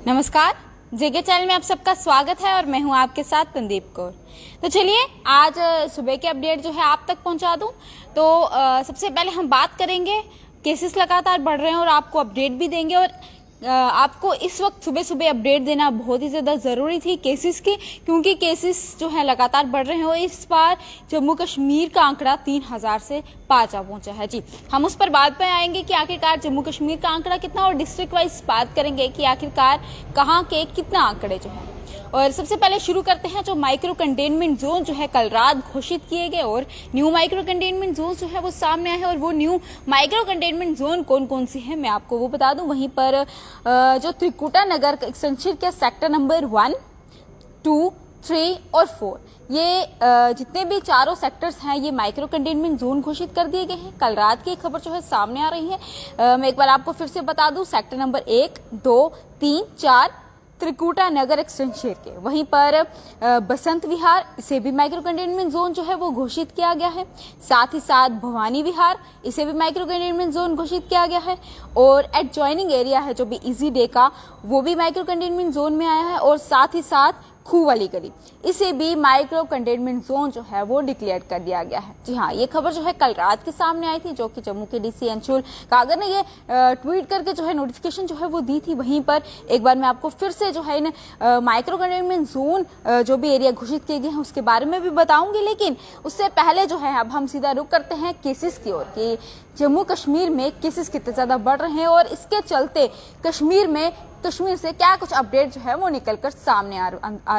नमस्कार, जेके चैनल में आप सबका स्वागत है और मैं हूं आपके साथ तंदीप कौर। तो चलिए आज सुबह के अपडेट जो है आप तक पहुंचा दूं। तो सबसे पहले हम बात करेंगे, केसेस लगातार बढ़ रहे हैं और आपको अपडेट भी देंगे। और आपको इस वक्त सुबह सुबह अपडेट देना बहुत ही ज़्यादा ज़रूरी थी केसेस की, क्योंकि केसेस जो है लगातार बढ़ रहे हैं और इस बार जम्मू कश्मीर का आंकड़ा 3000 से पार जा पहुंचा है। जी, हम उस पर बाद में आएंगे कि आखिरकार जम्मू कश्मीर का आंकड़ा कितना, और डिस्ट्रिक्ट वाइज बात करेंगे कि आखिरकार कहाँ के कितना आंकड़े जो है। और सबसे पहले शुरू करते हैं जो माइक्रो कंटेनमेंट जोन जो है कल रात घोषित किए गए और न्यू माइक्रो कंटेनमेंट जोन जो है वो सामने आए हैं। और वो न्यू माइक्रो कंटेनमेंट जोन कौन कौन सी है मैं आपको वो बता दूं। वहीं पर जो त्रिकुटा नगर एक्सटेंशन के सेक्टर नंबर 1, 2, 3 और 4 ये जितने भी चारों सेक्टर्स हैं ये माइक्रो कंटेनमेंट जोन घोषित कर दिए गए हैं। कल रात की खबर जो है सामने आ रही है। मैं एक बार आपको फिर से बता दूं, sector number 1, 2, 3, 4 Trikuta Nagar extension के। वहीं पर बसंत विहार, इसे भी माइक्रो कंटेनमेंट जोन जो है वो घोषित किया गया है। साथ ही साथ भवानी विहार, इसे भी माइक्रो कंटेनमेंट जोन घोषित किया गया है। और एडजॉइनिंग एरिया है जो भी इजी डे का, वो भी माइक्रो कंटेनमेंट जोन में आया है। और साथ ही साथ खूह वाली गली, इसे भी माइक्रो कंटेनमेंट जोन जो है वो डिक्लेयर कर दिया गया है। जी हाँ, ये खबर जो है कल रात के सामने आई थी, जो कि जम्मू के डीसी अंशुल कागर ने ये ट्वीट करके जो है नोटिफिकेशन जो है वो दी थी। वहीं पर एक बार मैं आपको फिर से जो है इन माइक्रो कंटेनमेंट जोन जो भी एरिया घोषित किए गए हैं उसके बारे में भी बताऊंगी। लेकिन उससे पहले जो है अब हम सीधा रुक करते हैं केसेस की ओर कि जम्मू कश्मीर में केसेस कितने ज्यादा बढ़ रहे हैं और इसके चलते कश्मीर से क्या कुछ अपडेट जो है वो निकलकर सामने आ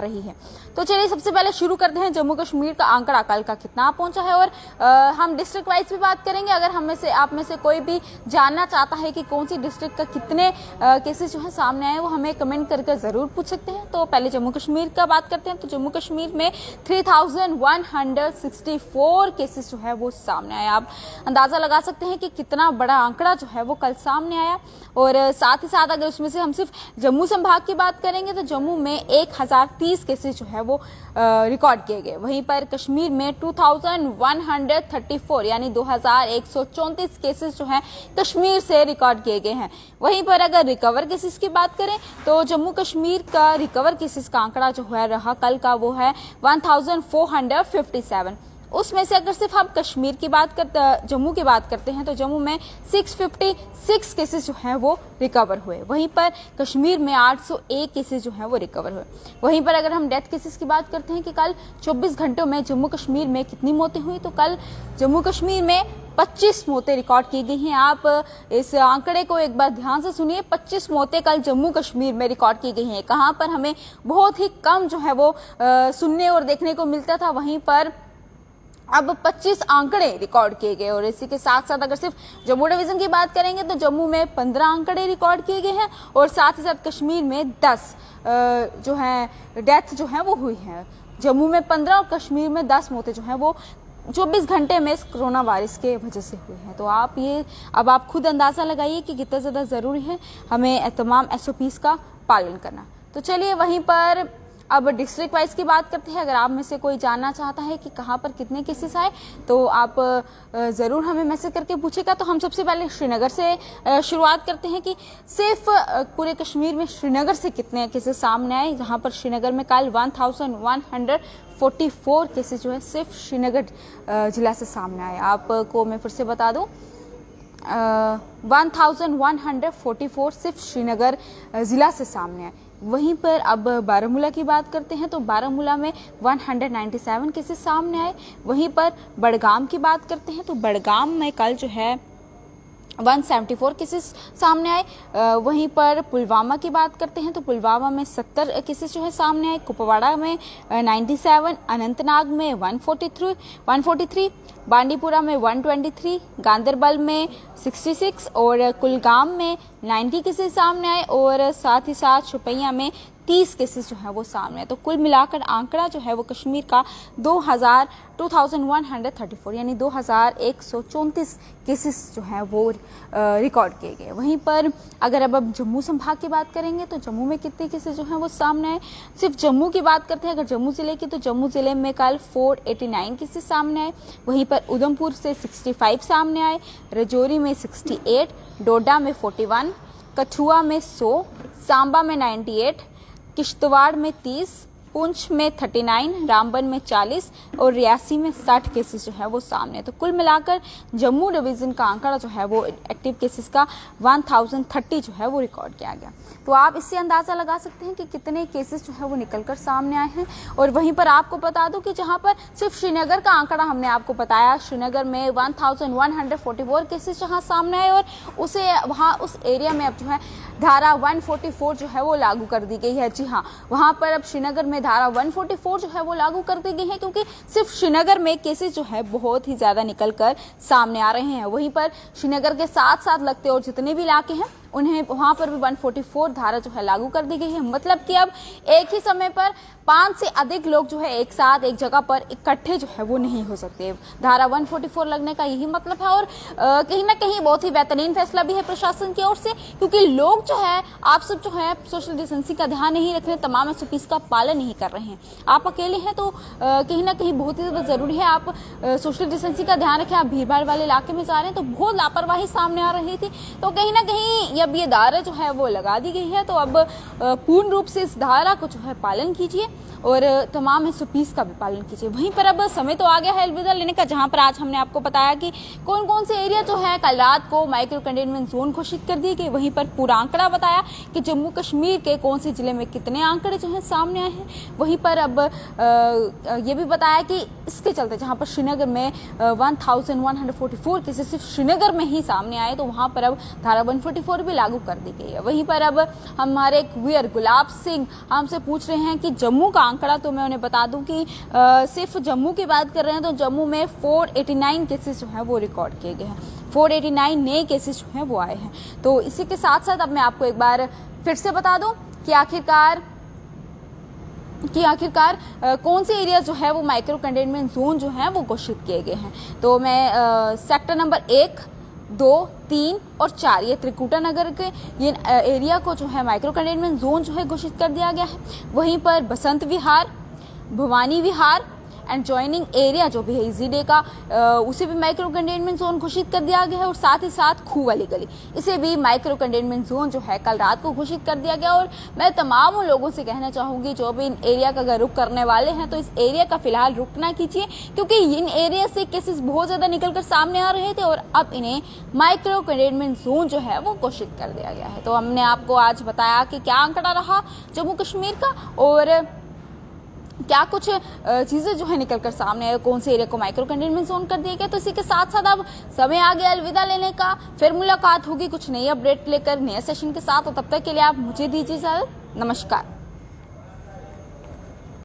रही है। तो चलिए सबसे पहले शुरू करते हैं जम्मू कश्मीर का आंकड़ा कल का कितना पहुंचा है। और हम डिस्ट्रिक्ट वाइज भी बात करेंगे। अगर हम में से आप में से कोई भी जानना चाहता है कि कौन सी डिस्ट्रिक्ट का कितने केसेस जो है सामने आए, वो हमें कमेंट करके जरूर पूछ सकते हैं। तो पहले जम्मू कश्मीर का बात करते हैं। तो जम्मू कश्मीर में 3164 केसेस जो है वो सामने आए। आप अंदाजा लगा सकते हैं कि कितना बड़ा आंकड़ा जो है वो कल सामने आया। और साथ ही साथ अगर उसमें से हम सिर्फ जम्मू संभाग की बात करेंगे तो जम्मू में 1030 केसेस जो है वो रिकॉर्ड किए गए। वहीं पर कश्मीर में 2134 यानी 2134 केसेस जो है कश्मीर से रिकॉर्ड किए गए हैं। वहीं पर अगर रिकवर केसेस की बात करें तो जम्मू कश्मीर का रिकवर केसेस का आंकड़ा जो है रहा कल का वो है 1457। उसमें से अगर सिर्फ हम कश्मीर की बात करते, जम्मू की बात करते हैं तो जम्मू में 656 केसेस जो हैं वो रिकवर हुए। वहीं पर कश्मीर में 801 केसेस जो हैं वो रिकवर हुए। वहीं पर अगर हम डेथ केसेस की बात करते हैं कि कल 24 घंटों में जम्मू कश्मीर में कितनी मौतें हुई, तो कल जम्मू कश्मीर में 25 मौतें रिकॉर्ड की गई हैं। आप इस आंकड़े को एक बार ध्यान से सुनिए, 25 मौतें कल जम्मू कश्मीर में रिकॉर्ड की गई हैं। कहाँ पर हमें बहुत ही कम जो है वो सुनने और देखने को मिलता था, वहीं पर अब 25 आंकड़े रिकॉर्ड किए गए। और इसी के साथ साथ अगर सिर्फ जम्मू डिवीजन की बात करेंगे तो जम्मू में 15 आंकड़े रिकॉर्ड किए गए हैं। और साथ ही साथ कश्मीर में 10 जो है डेथ जो है वो हुई है। जम्मू में 15 और कश्मीर में 10 मौतें जो हैं वो 24 घंटे में इस कोरोना वायरस के वजह से हुई है। तो अब आप खुद अंदाजा लगाइए कि कितना ज़्यादा ज़रूरी है हमें तमाम SOPs का पालन करना। तो चलिए वहीं पर अब डिस्ट्रिक्ट वाइज की बात करते हैं। अगर आप में से कोई जानना चाहता है कि कहाँ पर कितने केसेस आए तो आप ज़रूर हमें मैसेज करके पूछेगा। तो हम सबसे पहले श्रीनगर से शुरुआत करते हैं कि सिर्फ पूरे कश्मीर में श्रीनगर से कितने केसेस सामने आए, जहाँ पर श्रीनगर में कल 1144 केसेस जो है सिर्फ श्रीनगर जिला से सामने आए। आपको मैं फिर से बता दूँ, 1144 सिर्फ श्रीनगर जिला से सामने आए। वहीं पर अब बारामूला की बात करते हैं तो बारामूला में 197 केसेस सामने आए। वहीं पर बड़गाम की बात करते हैं तो बड़गाम में कल जो है 174 केसेस सामने आए। वहीं पर पुलवामा की बात करते हैं तो पुलवामा में 70 केसेस जो है सामने आए। कुपवाड़ा में 97, अनंतनाग में 143, बांडीपुरा में 123, गांदरबल में 66 और कुलगाम में 90 केसेस सामने आए। और साथ ही साथ शोपियां में 30 केसेस जो है वो सामने है। तो कुल मिलाकर आंकड़ा जो है वो कश्मीर का 2134 यानी 2134 केसेस जो है वो रिकॉर्ड किए गए। वहीं पर अगर अब जम्मू संभाग की बात करेंगे तो जम्मू में कितने केसेस जो हैं वो सामने आए। सिर्फ जम्मू की बात करते हैं अगर जम्मू जिले की, तो जम्मू जिले में कल 489 केसेस सामने आए। वहीं पर उधमपुर से 65 सामने आए, राजौरी में 68, डोडा में 41, कठुआ में 100, सांबा में 98, किश्तवाड़ में 30, पुंछ में 39, रामबन में 40 और रियासी में 60 केसेस जो है वो सामने है। तो कुल मिलाकर जम्मू डिवीजन का आंकड़ा जो है वो एक्टिव केसेस का 1030 जो है वो रिकॉर्ड किया गया। तो आप इससे अंदाज़ा लगा सकते हैं कि कितने केसेस जो है वो निकलकर सामने आए हैं। और वहीं पर आपको बता दूं कि जहां पर सिर्फ श्रीनगर का आंकड़ा हमने आपको बताया, श्रीनगर में 1144 केसेस जहां सामने आए और उसे वहां उस एरिया में अब जो है धारा 144 जो है वो लागू कर दी गई है। जी हाँ, वहां पर अब श्रीनगर में धारा 144 जो है वो लागू कर दी गई है, क्योंकि सिर्फ श्रीनगर में केसेस जो है बहुत ही ज्यादा निकलकर सामने आ रहे हैं। वहीं पर श्रीनगर के साथ साथ लगते और जितने भी इलाके हैं उन्हें वहां पर भी 144 धारा जो है लागू कर दी गई है। मतलब कि अब एक ही समय पर 5 से अधिक लोग जो है एक साथ एक जगह पर इकट्ठे जो है वो नहीं हो सकते। धारा 144 लगने का यही मतलब है। और कहीं ना कहीं बहुत ही बेहतरीन फैसला भी है प्रशासन की ओर से, क्योंकि लोग जो है आप सब जो है सोशल डिस्टेंसिंग का ध्यान नहीं रख रहे, तमाम SOPs का पालन नहीं कर रहे हैं। आप अकेले हैं तो कहीं ना कहीं बहुत ही ज्यादा जरूरी है आप सोशल डिस्टेंसिंग का ध्यान रखें। आप भीड़ भाड़ वाले इलाके में जा रहे हैं तो बहुत लापरवाही सामने आ रही थी, तो कहीं ना कहीं अब ये धारा जो है वो लगा दी गई है। तो अब पूर्ण रूप से इस धारा को जो है पालन कीजिए और तमाम SOPs का भी पालन कीजिए। वहीं पर अब समय तो आ गया है अलविदा लेने का, जहां पर आज हमने आपको बताया कि कौन कौन से एरिया जो है कल रात को माइक्रो कंटेनमेंट जोन घोषित कर दिए गए। वहीं पर पूरा आंकड़ा बताया कि जम्मू कश्मीर के कौन से जिले में कितने आंकड़े जो है सामने आए हैं। वहीं पर अब ये भी बताया कि इसके चलते जहां पर श्रीनगर में 1144 केसेस सिर्फ श्रीनगर में ही सामने आए, तो वहां पर अब धारा 144 भी लागू कर दी गई है। वहीं पर अब हमारे कुरियर गुलाब सिंह हमसे पूछ रहे हैं कि जम्मू का आंकड़ा, तो मैं उन्हें बता दूं कि सिर्फ जम्मू की बात कर रहे हैं तो जम्मू में 489 केसेस जो है वो रिकॉर्ड किए गए हैं। 489 नए केसेस जो हैं वो आए हैं। तो इसी के साथ साथ अब मैं आपको एक बार फिर से बता दूं कि आखिरकार कौन से एरिया जो है वो माइक्रो कंटेनमेंट जोन जो है वो घोषित किए गए हैं। तो मैं सेक्टर नंबर 1, 2, 3 और 4 ये त्रिकुटा नगर के ये एरिया को जो है माइक्रो कंटेनमेंट जोन जो है घोषित कर दिया गया है। वहीं पर बसंत विहार, भवानी विहार एंड ज्वाइनिंग एरिया जो भी है इजीडे का उसे भी माइक्रो कंटेनमेंट जोन घोषित कर दिया गया है। और साथ ही साथ खू वाली गली इसे भी माइक्रो कंटेनमेंट जोन जो है कल रात को घोषित कर दिया गया। और मैं तमाम उन लोगों से कहना चाहूंगी जो भी इन एरिया का अगर रुख करने वाले हैं तो इस एरिया का फिलहाल रुक ना कीजिए, क्योंकि इन एरिया से केसेस बहुत ज्यादा निकलकर सामने आ रहे थे और अब इन्हें माइक्रो कंटेनमेंट जोन जो है वो घोषित कर दिया गया है। तो हमने आपको आज बताया कि क्या आंकड़ा रहा जम्मू कश्मीर का और क्या कुछ चीजें जो है निकलकर सामने आए, कौन से एरिया को माइक्रो कंटेनमेंट जोन कर दिया गया। तो इसी के साथ साथ अब समय आ गया अलविदा लेने का। फिर मुलाकात होगी कुछ नई अपडेट लेकर नए सेशन के साथ, और तब तक के लिए आप मुझे दीजिए इजाजत। नमस्कार।